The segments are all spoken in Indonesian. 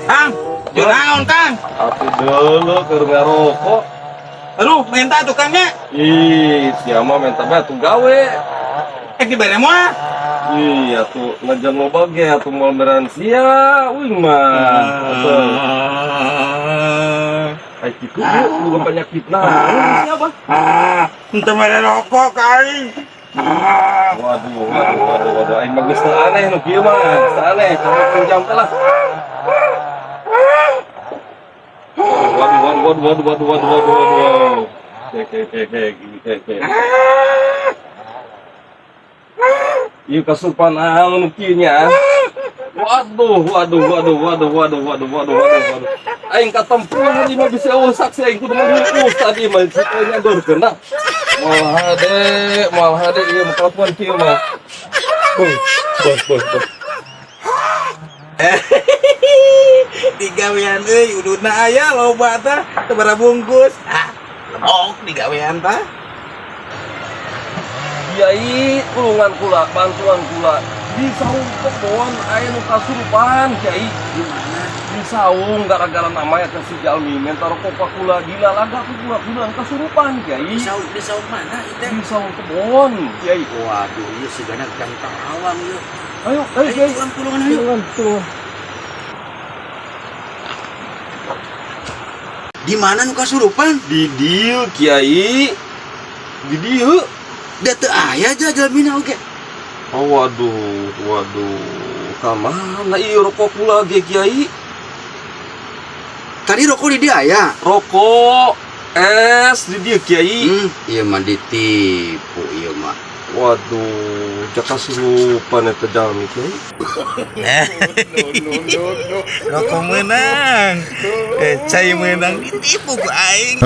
Kang, junaon Kang. Aku dulu ke ngerokok. Aduh, minta tukangnya. Ih, siapa minta batu gawe. Diberi mah. Iya tuh ngejar lo bagi atau mau beransia, wih mah. Ay gitu juga penyakit nah. Siapa? Entah mana rokok kain. Waduh. Ay bagus aneh nu kieu mah. Aneh, coba pinjam lah. Waduh. Oke. Iya kasupan nu kieu nya. Waduh. Aing katempuan ieu mah bisa usak sih aing kudu ngurus tadi mah nya dorkeun da. Moal hade ieu mah kelakuan kieu mah. Bos. Digawean euy uduna aya loba tah sabaraha bungkus. Digawean tah. Kiai ulungan kula, bantuan kula. Di saung kebon aya nu kasurupan Kiai. Di mana? Di saung gara-gara namanya ke si Jalmi mentar kopa kula dina laga kula kasurupan Kiai. Di saung mana itu? Di saung kebon Kiai. Waduh, ieu sigana jam awang ieu. Ayo Kiai. Tulungan ayo. Di mana nu kasurupan? Di dieu Kiai. Di dieu. Da teu aya aja jalmina oge. Oh, waduh. Kamana ieu rokok kula ge Kiai? Tadi rokok di dia aya. Rokok es di dieu Kiai. Ieu mah ditipu ieu mah. Waduh, jaka surupan eta jalmi Kiai. Rokok menang. Cai menang ditipu ku aing.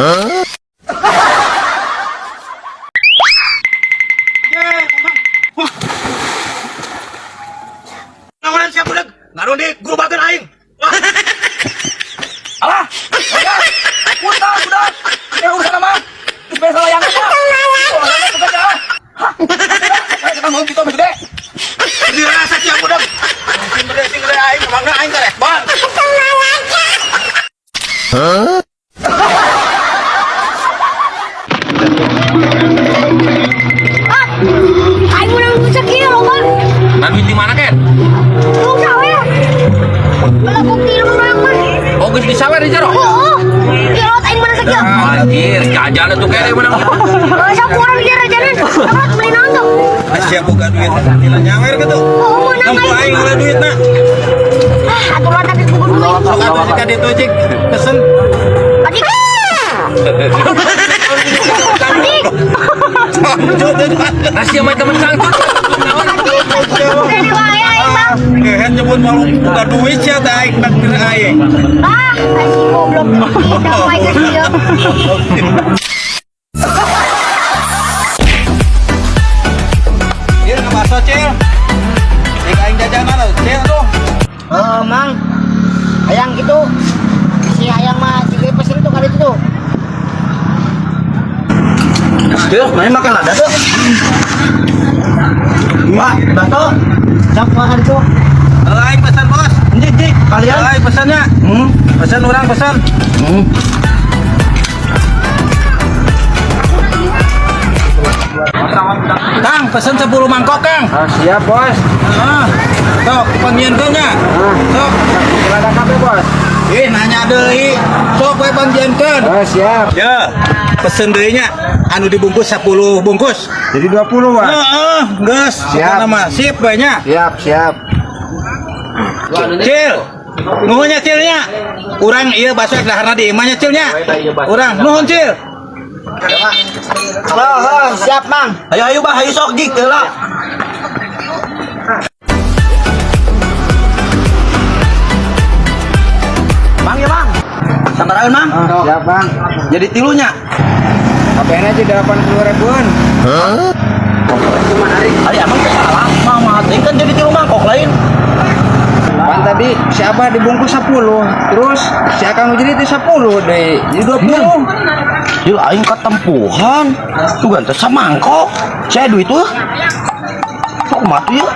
Nawaran siap budak, ngaruh di guru bageun aing. Alah, budak. Ya urusan mah. Supaya salah yang apa? Orangnya bekerja. Hah? Kita mau kita gede. Di rasa siap budak. Sing gede aing, mangga aing teh, Bang. Aing menang bisa kieu loba. Duit di mana, Ken? Lu sawer. Bala bukti lu menang mah. Oh, geus disawer di jero. Oh. Kira aing menang sakieu. Anjir, jajan tuh kene menang. Masa kurang dia rajanan. Dapat beli nonton. Siap buka duit, tila nyawer gitu. Oh, menang Nampu aing ngala duitna. Atuh mah tadi buku duit. Sok atuh jika ditu cik pesen. Adik. Rahasia main temen sangkut. Jadi bahaya aing bang. Kehen nyebut malu buka duit sia teh aing nakdir aing. Aing goblok. Tidak baik kieu. Ieu ngabaso cil. Cik aing jajanan cil tuh. Mang. Hayang gitu. Si hayang mah juga pesen itu kali itu tuh. Cil, main makan lada tuh. Mak, bato. Cak makan itu. Aing pesan bos. Jik kalian. Aing pesannya. Pesan orang pesan. Kang, pesen 10 mangkok, Kang. Siap, Bos. Sok, panggieunkeunnya. Sok. Ada kabe, Bos. Nanya deui. Sok we panggieunkeun. Siap. Ya, pesen deui nya anu dibungkus 10 bungkus. Jadi 20, Bos. Heeh, geus. Siap. Nama sip we nya. Siap. Cil. Nuhunnya Cilnya. Urang ieu baso daharna di imahnya Cilnya. Urang nuhun Cil. Siap, Mang. Ayo Bah, ayo sok jik heula. Mang ya, Mang. Santaraeun, Mang. Siap, Bang. Jadi tilunya. KPN aja 80.000-an. Ari amang teh salah. Mama teh kan jadi tilu mangkok lain. Kan tadi si Abah dibungkus 10. Terus si Akang jadi itu 10 deh. Jadi 20. Ieu aing katempuhan. Tuh kan teh samangkok. Saya duit tuh. Kok mati ya?